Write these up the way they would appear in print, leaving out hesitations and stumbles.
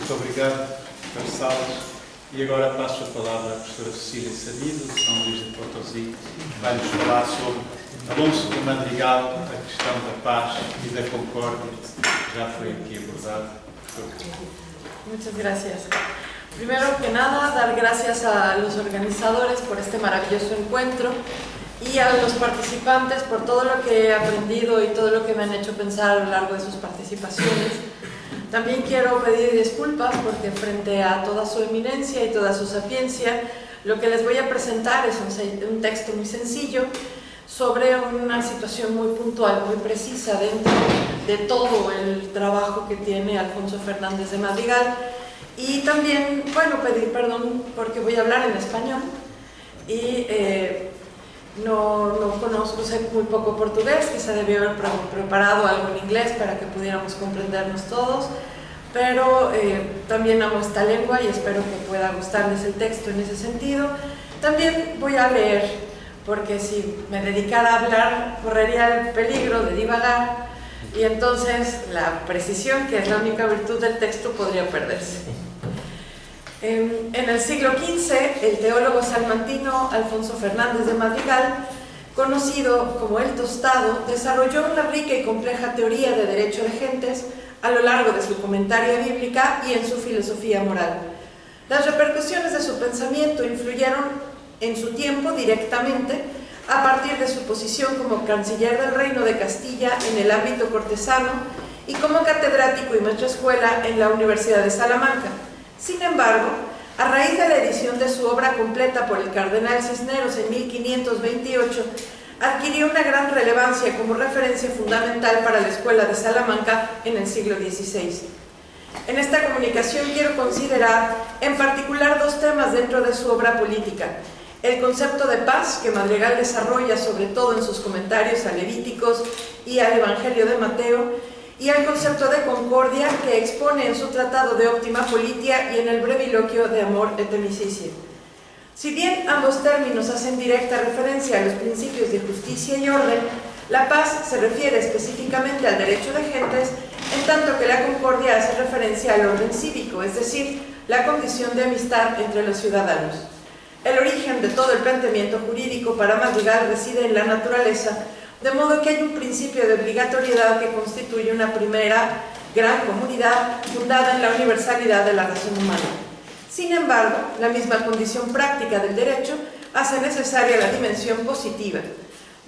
Muito obrigado, Carlos. E agora passo a palavra à professora Cecília Sabido, de São Luís de Potosí, que vai nos falar sobre Alonso de Madrigal, a questão da paz e da concórdia, que já foi aqui abordado. Muchas gracias. Primero que nada, dar gracias a los organizadores por este maravilloso encuentro y a los participantes por todo lo que he aprendido y todo lo que me han hecho pensar a lo largo de sus participaciones. También quiero pedir disculpas porque frente a toda su eminencia y toda su sapiencia, lo que les voy a presentar es un texto muy sencillo sobre una situación muy puntual, muy precisa dentro de todo el trabajo que tiene Alfonso Fernández de Madrigal. Y también, bueno, pedir perdón porque voy a hablar en español y no conozco, sé muy poco portugués, quizá debí haber preparado algo en inglés para que pudiéramos comprendernos todos, pero también amo esta lengua y espero que pueda gustarles el texto en ese sentido. También voy a leer, porque si me dedicara a hablar correría el peligro de divagar y entonces la precisión, que es la única virtud del texto, podría perderse. En el siglo XV, el teólogo salmantino Alfonso Fernández de Madrigal, conocido como el Tostado, desarrolló una rica y compleja teoría de derecho de gentes a lo largo de su comentario bíblica y en su filosofía moral. Las repercusiones de su pensamiento influyeron en su tiempo directamente a partir de su posición como canciller del Reino de Castilla en el ámbito cortesano y como catedrático y maestrescuela en la Universidad de Salamanca. Sin embargo, a raíz de la edición de su obra completa por el cardenal Cisneros en 1528, adquirió una gran relevancia como referencia fundamental para la Escuela de Salamanca en el siglo XVI. En esta comunicación quiero considerar en particular dos temas dentro de su obra política: el concepto de paz, que Madrigal desarrolla sobre todo en sus comentarios a Levíticos y al Evangelio de Mateo, y el concepto de concordia, que expone en su tratado de Optima Politia y en el breviloquio de Amor et Amicitia. Si bien ambos términos hacen directa referencia a los principios de justicia y orden, la paz se refiere específicamente al derecho de gentes, en tanto que la concordia hace referencia al orden cívico, es decir, la condición de amistad entre los ciudadanos. El origen de todo el planteamiento jurídico para Madrigal reside en la naturaleza, de modo que hay un principio de obligatoriedad que constituye una primera gran comunidad fundada en la universalidad de la razón humana. Sin embargo, la misma condición práctica del derecho hace necesaria la dimensión positiva.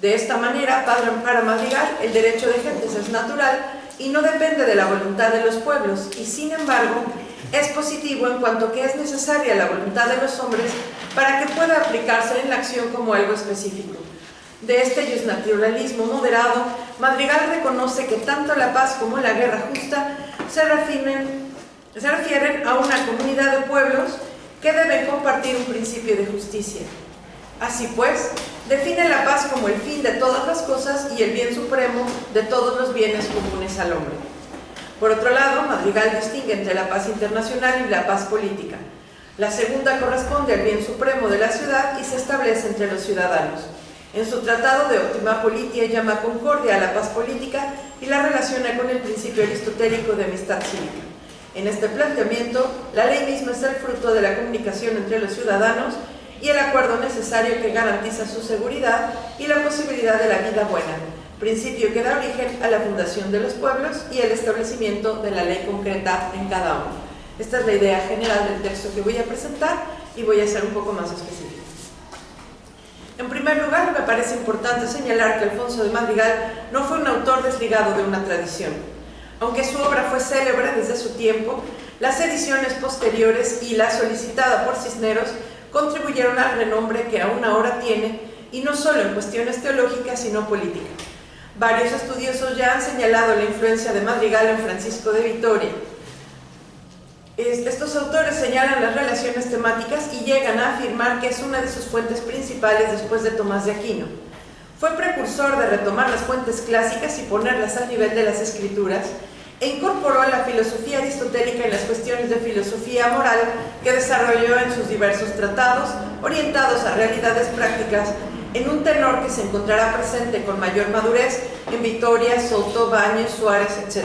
De esta manera, para Madrigal, el derecho de gentes es natural y no depende de la voluntad de los pueblos, y sin embargo, es positivo en cuanto que es necesaria la voluntad de los hombres para que pueda aplicarse en la acción como algo específico. De este justnaturalismo moderado, Madrigal reconoce que tanto la paz como la guerra justa se refieren a una comunidad de pueblos que deben compartir un principio de justicia. Así pues, define la paz como el fin de todas las cosas y el bien supremo de todos los bienes comunes al hombre. Por otro lado, Madrigal distingue entre la paz internacional y la paz política. La segunda corresponde al bien supremo de la ciudad y se establece entre los ciudadanos. En su tratado de Optima Politia llama concordia a la paz política y la relaciona con el principio aristotélico de amistad cívica. En este planteamiento, la ley misma es el fruto de la comunicación entre los ciudadanos y el acuerdo necesario que garantiza su seguridad y la posibilidad de la vida buena, principio que da origen a la fundación de los pueblos y el establecimiento de la ley concreta en cada uno. Esta es la idea general del texto que voy a presentar y voy a ser un poco más específica. En primer lugar, me parece importante señalar que Alfonso de Madrigal no fue un autor desligado de una tradición. Aunque su obra fue célebre desde su tiempo, las ediciones posteriores y la solicitada por Cisneros contribuyeron al renombre que aún ahora tiene, y no solo en cuestiones teológicas, sino políticas. Varios estudiosos ya han señalado la influencia de Madrigal en Francisco de Vitoria. Estos autores señalan las relaciones temáticas y llegan a afirmar que es una de sus fuentes principales después de Tomás de Aquino. Fue precursor de retomar las fuentes clásicas y ponerlas al nivel de las escrituras, e incorporó a la filosofía aristotélica en las cuestiones de filosofía moral que desarrolló en sus diversos tratados, orientados a realidades prácticas, en un tenor que se encontrará presente con mayor madurez en Vitoria, Soto, Baños, Suárez, etc.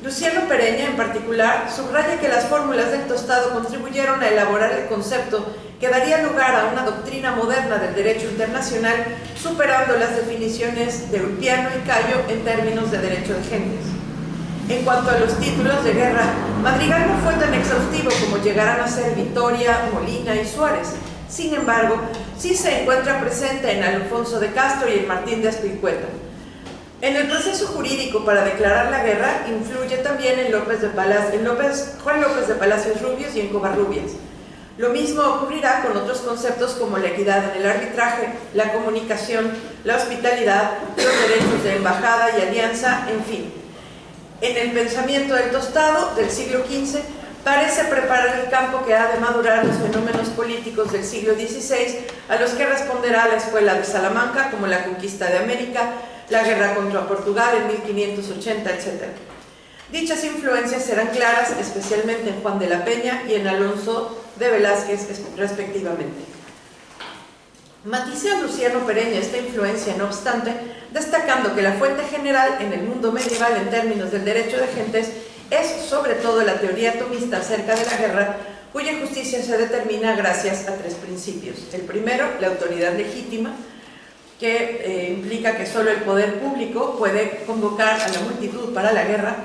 Luciano Pereña, en particular, subraya que las fórmulas del tostado contribuyeron a elaborar el concepto que daría lugar a una doctrina moderna del derecho internacional, superando las definiciones de Ulpiano y Cayo en términos de derecho de gentes. En cuanto a los títulos de guerra, Madrigal no fue tan exhaustivo como llegaran a ser Vitoria, Molina y Suárez. Sin embargo, sí se encuentra presente en Alfonso de Castro y en Martín de Azpilicueta. En el proceso jurídico para declarar la guerra influye también en Juan López de Palacios Rubios y en Covarrubias. Lo mismo ocurrirá con otros conceptos como la equidad en el arbitraje, la comunicación, la hospitalidad, los derechos de embajada y alianza, en fin. En el pensamiento del tostado del siglo XV parece preparar el campo que ha de madurar los fenómenos políticos del siglo XVI, a los que responderá la Escuela de Salamanca, como la conquista de América, la guerra contra Portugal en 1580, etc. Dichas influencias serán claras especialmente en Juan de la Peña y en Alonso de Velázquez, respectivamente. Matiza Luciano Pereña esta influencia, no obstante, destacando que la fuente general en el mundo medieval en términos del derecho de gentes es sobre todo la teoría atomista acerca de la guerra, cuya justicia se determina gracias a tres principios. El primero, la autoridad legítima, que implica que solo el poder público puede convocar a la multitud para la guerra.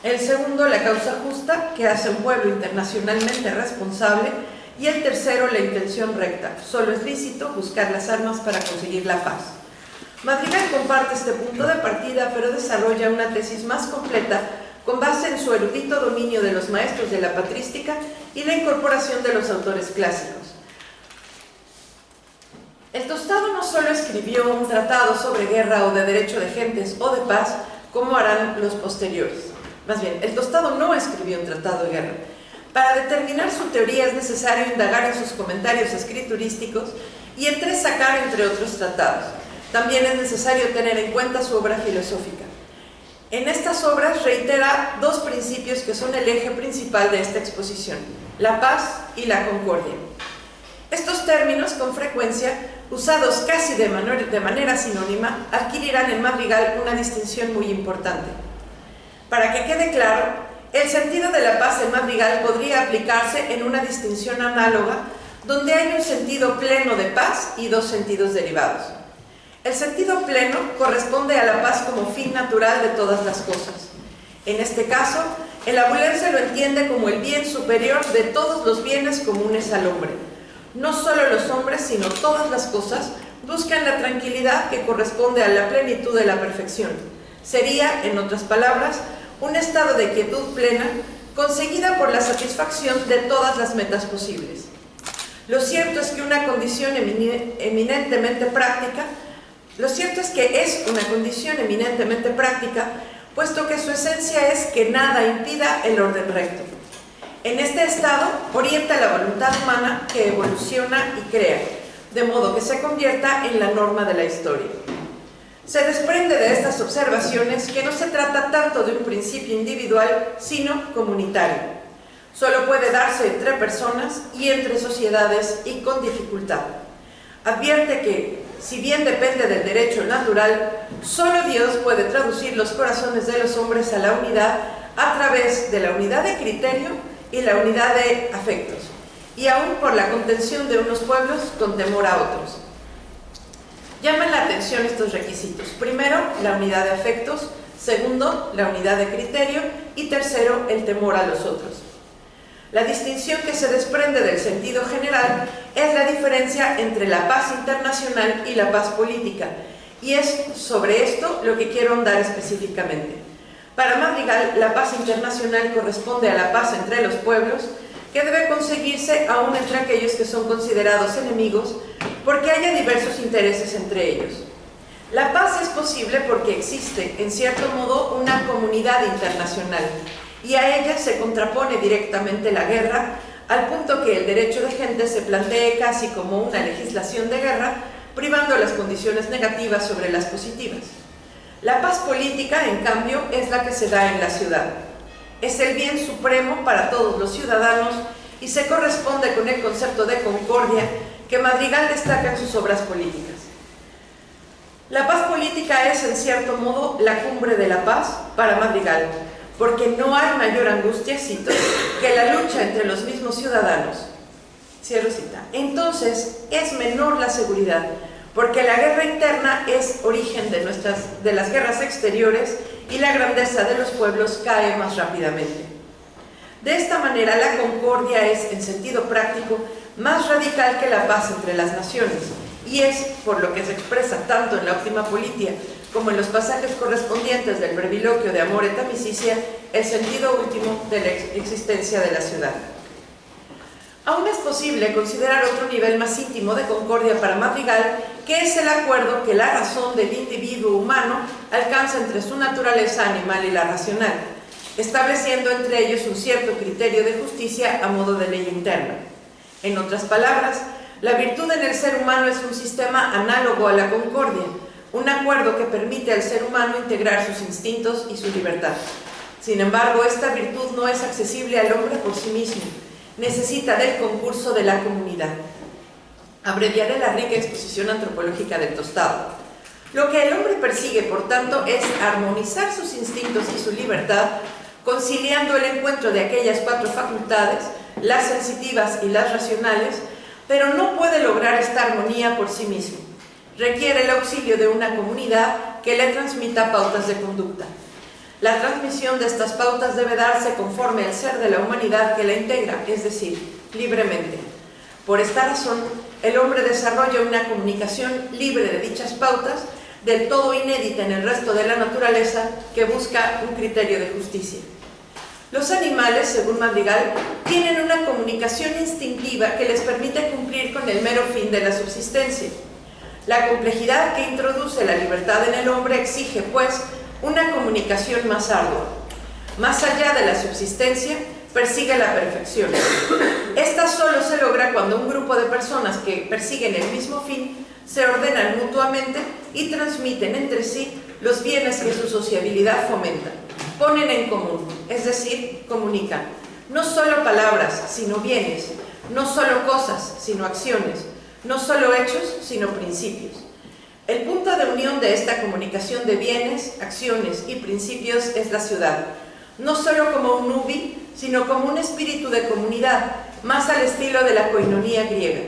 El segundo, la causa justa, que hace un pueblo internacionalmente responsable. Y el tercero, la intención recta. Solo es lícito buscar las armas para conseguir la paz. Madrigal comparte este punto de partida, pero desarrolla una tesis más completa con base en su erudito dominio de los maestros de la patrística y la incorporación de los autores clásicos. El tostado no solo escribió un tratado sobre guerra o de derecho de gentes o de paz, como harán los posteriores. Más bien, el tostado no escribió un tratado de guerra. Para determinar su teoría es necesario indagar en sus comentarios escriturísticos y entresacar entre otros tratados. También es necesario tener en cuenta su obra filosófica. En estas obras reitera dos principios que son el eje principal de esta exposición: la paz y la concordia. Estos términos, con frecuencia usados casi de manera sinónima, adquirirán en Madrigal una distinción muy importante. Para que quede claro, el sentido de la paz en Madrigal podría aplicarse en una distinción análoga, donde hay un sentido pleno de paz y dos sentidos derivados. El sentido pleno corresponde a la paz como fin natural de todas las cosas. En este caso, el abulense lo entiende como el bien superior de todos los bienes comunes al hombre. No solo los hombres, sino todas las cosas buscan la tranquilidad que corresponde a la plenitud de la perfección. Sería, en otras palabras, un estado de quietud plena conseguida por la satisfacción de todas las metas posibles. Lo cierto es que una condición eminentemente práctica, puesto que su esencia es que nada impida el orden recto. En este estado orienta la voluntad humana que evoluciona y crea, de modo que se convierta en la norma de la historia. Se desprende de estas observaciones que no se trata tanto de un principio individual, sino comunitario. Solo puede darse entre personas y entre sociedades y con dificultad. Advierte que, si bien depende del derecho natural, solo Dios puede traducir los corazones de los hombres a la unidad a través de la unidad de criterio y la unidad de afectos, y aún por la contención de unos pueblos con temor a otros. Llaman la atención estos requisitos. Primero, la unidad de afectos. Segundo, la unidad de criterio. Y tercero, el temor a los otros. La distinción que se desprende del sentido general es la diferencia entre la paz internacional y la paz política. Y es sobre esto lo que quiero ahondar específicamente. Para Madrigal, la paz internacional corresponde a la paz entre los pueblos, que debe conseguirse aún entre aquellos que son considerados enemigos, porque haya diversos intereses entre ellos. La paz es posible porque existe, en cierto modo, una comunidad internacional, y a ella se contrapone directamente la guerra, al punto que el derecho de gente se plantee casi como una legislación de guerra, privando las condiciones negativas sobre las positivas. La paz política, en cambio, es la que se da en la ciudad. Es el bien supremo para todos los ciudadanos y se corresponde con el concepto de concordia que Madrigal destaca en sus obras políticas. La paz política es, en cierto modo, la cumbre de la paz para Madrigal, porque no hay mayor angustia, cito, que la lucha entre los mismos ciudadanos. Cierro cita. Entonces, es menor la seguridad, porque la guerra interna es origen de las guerras exteriores y la grandeza de los pueblos cae más rápidamente. De esta manera, la concordia es, en sentido práctico, más radical que la paz entre las naciones, y es, por lo que se expresa tanto en la Optima Politia como en los pasajes correspondientes del breviloquio de Amor et Amicitia, el sentido último de la existencia de la ciudad. Aún es posible considerar otro nivel más íntimo de concordia para Madrigal, que es el acuerdo que la razón del individuo humano alcanza entre su naturaleza animal y la racional, estableciendo entre ellos un cierto criterio de justicia a modo de ley interna. En otras palabras, la virtud en el ser humano es un sistema análogo a la concordia, un acuerdo que permite al ser humano integrar sus instintos y su libertad. Sin embargo, esta virtud no es accesible al hombre por sí mismo, necesita del concurso de la comunidad. Abreviaré la rica exposición antropológica del Tostado. Lo que el hombre persigue, por tanto, es armonizar sus instintos y su libertad, conciliando el encuentro de aquellas cuatro facultades, las sensitivas y las racionales, pero no puede lograr esta armonía por sí mismo. Requiere el auxilio de una comunidad que le transmita pautas de conducta. La transmisión de estas pautas debe darse conforme al ser de la humanidad que la integra, es decir, libremente. Por esta razón, el hombre desarrolla una comunicación libre de dichas pautas, del todo inédita en el resto de la naturaleza, que busca un criterio de justicia. Los animales, según Madrigal, tienen una comunicación instintiva que les permite cumplir con el mero fin de la subsistencia. La complejidad que introduce la libertad en el hombre exige, pues, una comunicación más ardua. Más allá de la subsistencia, persigue la perfección. Esta solo se logra cuando un grupo de personas que persiguen el mismo fin se ordenan mutuamente y transmiten entre sí los bienes que su sociabilidad fomenta. Ponen en común, es decir, comunican. No solo palabras, sino bienes. No solo cosas, sino acciones. No solo hechos, sino principios. El punto de unión de esta comunicación de bienes, acciones y principios es la ciudad, no solo como un nubi, sino como un espíritu de comunidad, más al estilo de la koinonía griega.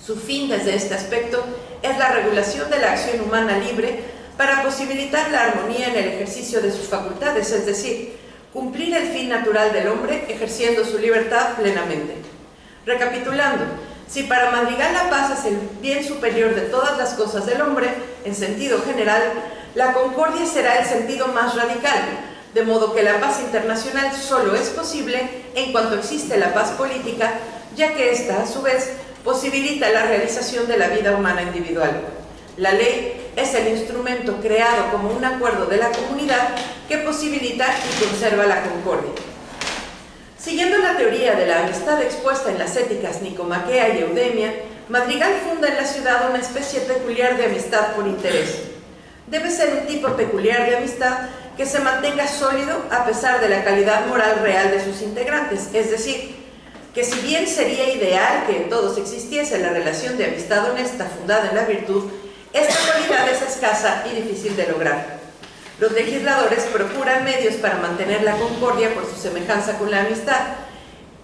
Su fin desde este aspecto es la regulación de la acción humana libre para posibilitar la armonía en el ejercicio de sus facultades, es decir, cumplir el fin natural del hombre ejerciendo su libertad plenamente. Recapitulando, si para Madrigal la paz es el bien superior de todas las cosas del hombre, en sentido general, la concordia será el sentido más radical, de modo que la paz internacional solo es posible en cuanto existe la paz política, ya que ésta, a su vez, posibilita la realización de la vida humana individual. La ley es el instrumento creado como un acuerdo de la comunidad que posibilita y conserva la concordia. Siguiendo la teoría de la amistad expuesta en las éticas Nicomaquea y Eudemia, Madrigal funda en la ciudad una especie peculiar de amistad por interés. Debe ser un tipo peculiar de amistad que se mantenga sólido a pesar de la calidad moral real de sus integrantes, es decir, que si bien sería ideal que en todos existiese la relación de amistad honesta fundada en la virtud, esta cualidad es escasa y difícil de lograr. Los legisladores procuran medios para mantener la concordia por su semejanza con la amistad.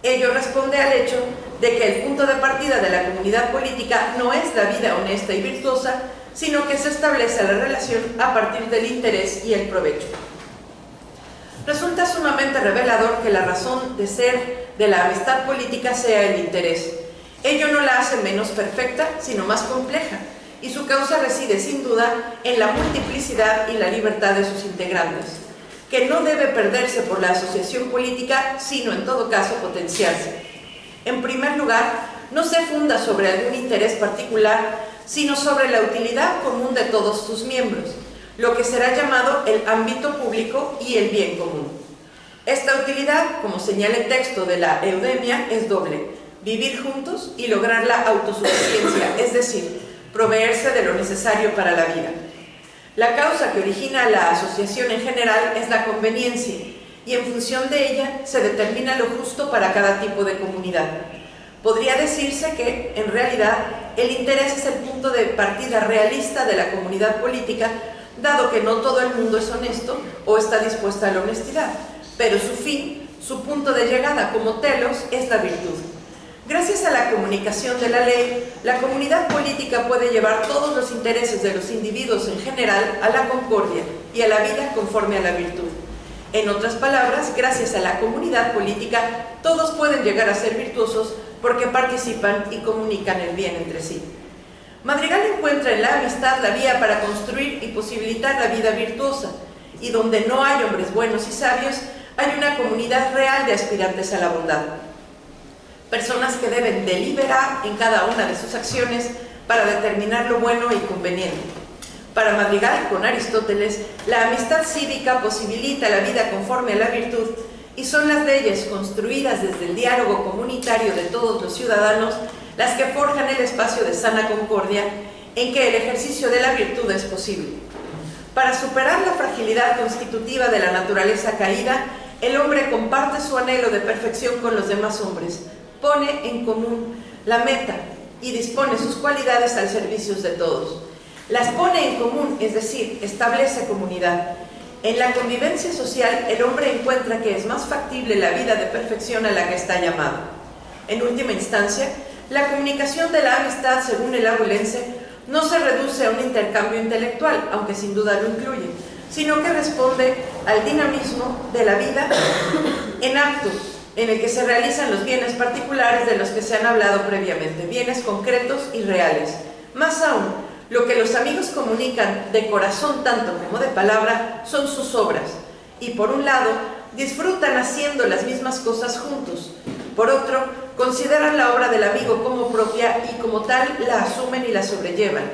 Ello responde al hecho de que el punto de partida de la comunidad política no es la vida honesta y virtuosa, sino que se establece la relación a partir del interés y el provecho. Resulta sumamente revelador que la razón de ser de la amistad política sea el interés. Ello no la hace menos perfecta, sino más compleja, y su causa reside sin duda en la multiplicidad y la libertad de sus integrantes, que no debe perderse por la asociación política, sino en todo caso potenciarse. En primer lugar, no se funda sobre algún interés particular, sino sobre la utilidad común de todos sus miembros, lo que será llamado el ámbito público y el bien común. Esta utilidad, como señala el texto de la Eudemia, es doble: vivir juntos y lograr la autosuficiencia, es decir, proveerse de lo necesario para la vida. La causa que origina la asociación en general es la conveniencia, y en función de ella se determina lo justo para cada tipo de comunidad. Podría decirse que, en realidad, el interés es el punto de partida realista de la comunidad política, dado que no todo el mundo es honesto o está dispuesto a la honestidad, pero su fin, su punto de llegada como telos, es la virtud. Gracias a la comunicación de la ley, la comunidad política puede llevar todos los intereses de los individuos en general a la concordia y a la vida conforme a la virtud. En otras palabras, gracias a la comunidad política, todos pueden llegar a ser virtuosos porque participan y comunican el bien entre sí. Madrigal encuentra en la amistad la vía para construir y posibilitar la vida virtuosa, y donde no hay hombres buenos y sabios, hay una comunidad real de aspirantes a la bondad. Personas que deben deliberar en cada una de sus acciones para determinar lo bueno y conveniente. Para Madrigal, con Aristóteles, la amistad cívica posibilita la vida conforme a la virtud y son las leyes construidas desde el diálogo comunitario de todos los ciudadanos las que forjan el espacio de sana concordia en que el ejercicio de la virtud es posible. Para superar la fragilidad constitutiva de la naturaleza caída, el hombre comparte su anhelo de perfección con los demás hombres, pone en común la meta y dispone sus cualidades al servicio de todos. Las pone en común, es decir, establece comunidad. En la convivencia social, el hombre encuentra que es más factible la vida de perfección a la que está llamado. En última instancia, la comunicación de la amistad, según el abulense, no se reduce a un intercambio intelectual, aunque sin duda lo incluye, sino que responde al dinamismo de la vida en acto, en el que se realizan los bienes particulares de los que se han hablado previamente, bienes concretos y reales. Más aún, lo que los amigos comunican de corazón tanto como de palabra son sus obras, y por un lado, disfrutan haciendo las mismas cosas juntos. Por otro, consideran la obra del amigo como propia y como tal la asumen y la sobrellevan,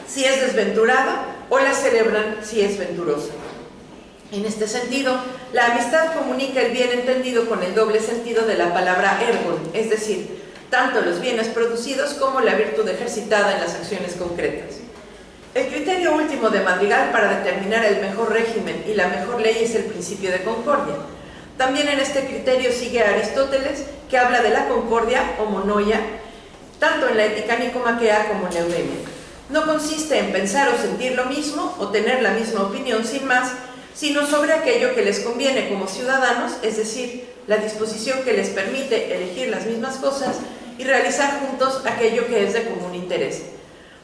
si es desventurada, o la celebran si es venturosa. En este sentido, la amistad comunica el bien entendido con el doble sentido de la palabra ergon, es decir, tanto los bienes producidos como la virtud ejercitada en las acciones concretas. El criterio último de Madrigal para determinar el mejor régimen y la mejor ley es el principio de concordia. También en este criterio sigue a Aristóteles, que habla de la concordia o monoia, tanto en la Ética nicomaquea como en la Eudemia. No consiste en pensar o sentir lo mismo o tener la misma opinión sin más, sino sobre aquello que les conviene como ciudadanos, es decir, la disposición que les permite elegir las mismas cosas y realizar juntos aquello que es de común interés.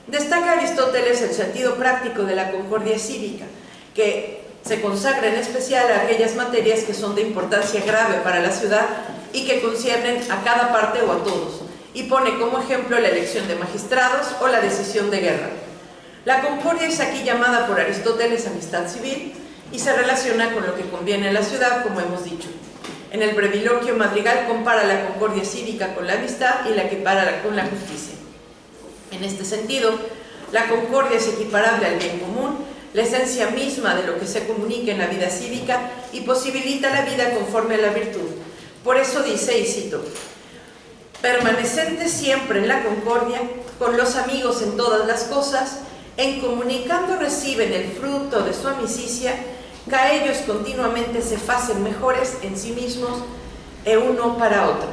Destaca Aristóteles el sentido práctico de la concordia cívica, que se consagra en especial a aquellas materias que son de importancia grave para la ciudad y que conciernen a cada parte o a todos, y pone como ejemplo la elección de magistrados o la decisión de guerra. La concordia es aquí llamada por Aristóteles amistad civil y se relaciona con lo que conviene a la ciudad, como hemos dicho. En el breviloquio, Madrigal compara la concordia cívica con la amistad y la equipara con la justicia. En este sentido, la concordia es equiparable al bien común, la esencia misma de lo que se comunica en la vida cívica y posibilita la vida conforme a la virtud. Por eso dice, y cito, permanecentes siempre en la concordia, con los amigos en todas las cosas, en comunicando reciben el fruto de su amicicia, que a ellos continuamente se facen mejores en sí mismos e uno para otro.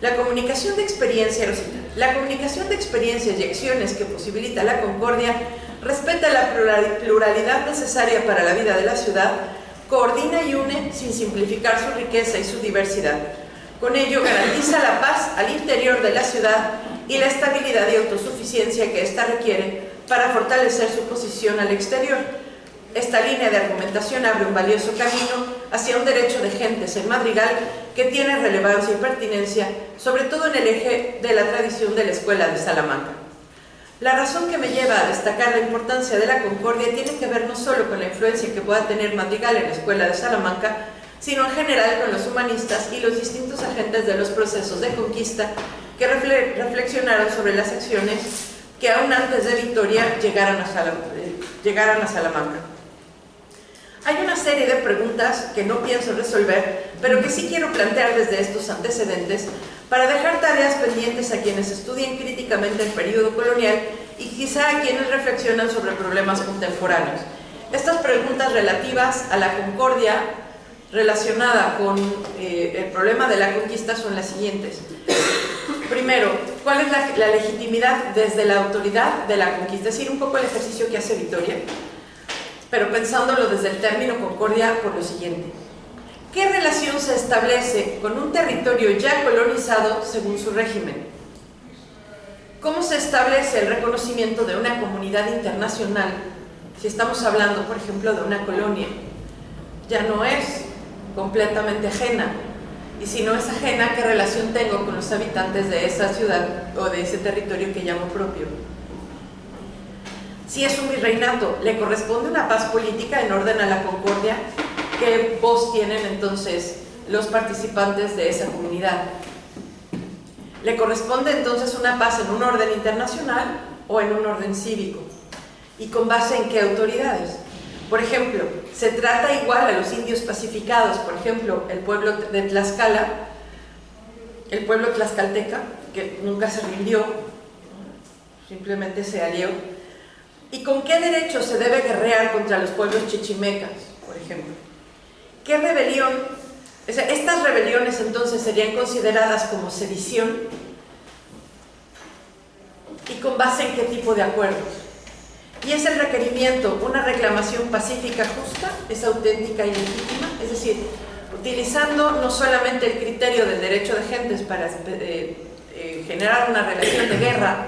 La comunicación de experiencias y acciones que posibilita la concordia respeta la pluralidad necesaria para la vida de la ciudad, coordina y une sin simplificar su riqueza y su diversidad. Con ello garantiza la paz al interior de la ciudad y la estabilidad y autosuficiencia que ésta requiere para fortalecer su posición al exterior. Esta línea de argumentación abre un valioso camino hacia un derecho de gentes en Madrigal que tiene relevancia y pertinencia, sobre todo en el eje de la tradición de la Escuela de Salamanca. La razón que me lleva a destacar la importancia de la concordia tiene que ver no solo con la influencia que pueda tener Madrigal en la Escuela de Salamanca, sino en general con los humanistas y los distintos agentes de los procesos de conquista que reflexionaron sobre las acciones que aún antes de Victoria llegaran a Salamanca. Hay una serie de preguntas que no pienso resolver, pero que sí quiero plantear desde estos antecedentes para dejar tareas pendientes a quienes estudien críticamente el periodo colonial y quizá a quienes reflexionan sobre problemas contemporáneos. Estas preguntas relativas a la concordia relacionada con el problema de la conquista son las siguientes. Primero, ¿cuál es la legitimidad desde la autoridad de la conquista? Es decir, un poco el ejercicio que hace Victoria. pero pensándolo desde el término concordia por lo siguiente. ¿Qué relación se establece con un territorio ya colonizado según su régimen? ¿Cómo se establece el reconocimiento de una comunidad internacional si estamos hablando, por ejemplo, de una colonia? Ya no es completamente ajena. Y si no es ajena, ¿qué relación tengo con los habitantes de esa ciudad o de ese territorio que llamo propio? Si es un virreinato, ¿le corresponde una paz política en orden a la concordia? ¿Qué voz tienen entonces los participantes de esa comunidad? ¿Le corresponde entonces una paz en un orden internacional o en un orden cívico? ¿Y con base en qué autoridades? Por ejemplo, ¿se trata igual a los indios pacificados? Por ejemplo, el pueblo de Tlaxcala, el pueblo tlaxcalteca, que nunca se rindió, simplemente se alió. ¿Y con qué derecho se debe guerrear contra los pueblos chichimecas, por ejemplo? ¿Qué rebelión? O sea, estas rebeliones entonces serían consideradas como sedición. ¿Y con base en qué tipo de acuerdos? ¿Y es el requerimiento una reclamación pacífica justa? ¿Es auténtica y legítima? Es decir, utilizando no solamente el criterio del derecho de gentes para generar una relación de guerra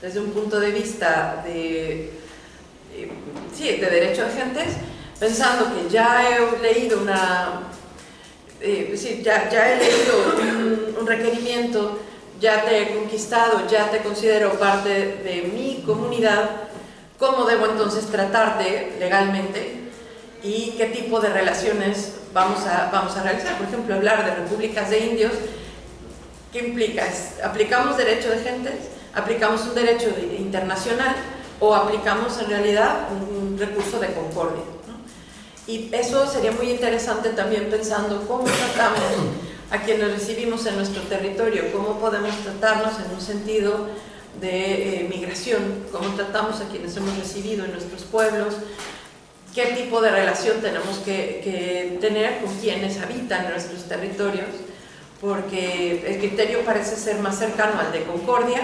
desde un punto de vista de derecho de gentes, pensando que ya he leído un requerimiento, ya te he conquistado, ya te considero parte de mi comunidad, ¿cómo debo entonces tratarte legalmente? ¿Y qué tipo de relaciones vamos a realizar? Por ejemplo, hablar de repúblicas de indios, ¿qué implica? ¿Aplicamos derecho de gentes? ¿Aplicamos un derecho internacional? ¿O aplicamos en realidad un recurso de concordia? Y eso sería muy interesante también pensando cómo tratamos a quienes recibimos en nuestro territorio, cómo podemos tratarnos en un sentido de migración, cómo tratamos a quienes hemos recibido en nuestros pueblos, qué tipo de relación tenemos que tener con quienes habitan nuestros territorios, porque el criterio parece ser más cercano al de concordia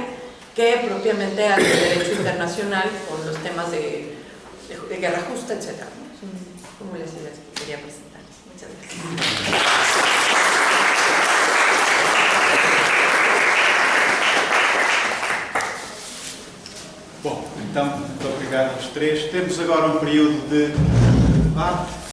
que propiamente al de derecho internacional con los temas de guerra justa, etc. Son como las ideas que quería presentar. Muchas gracias. Bom, então, muito obrigado aos três. Temos agora um período de debate.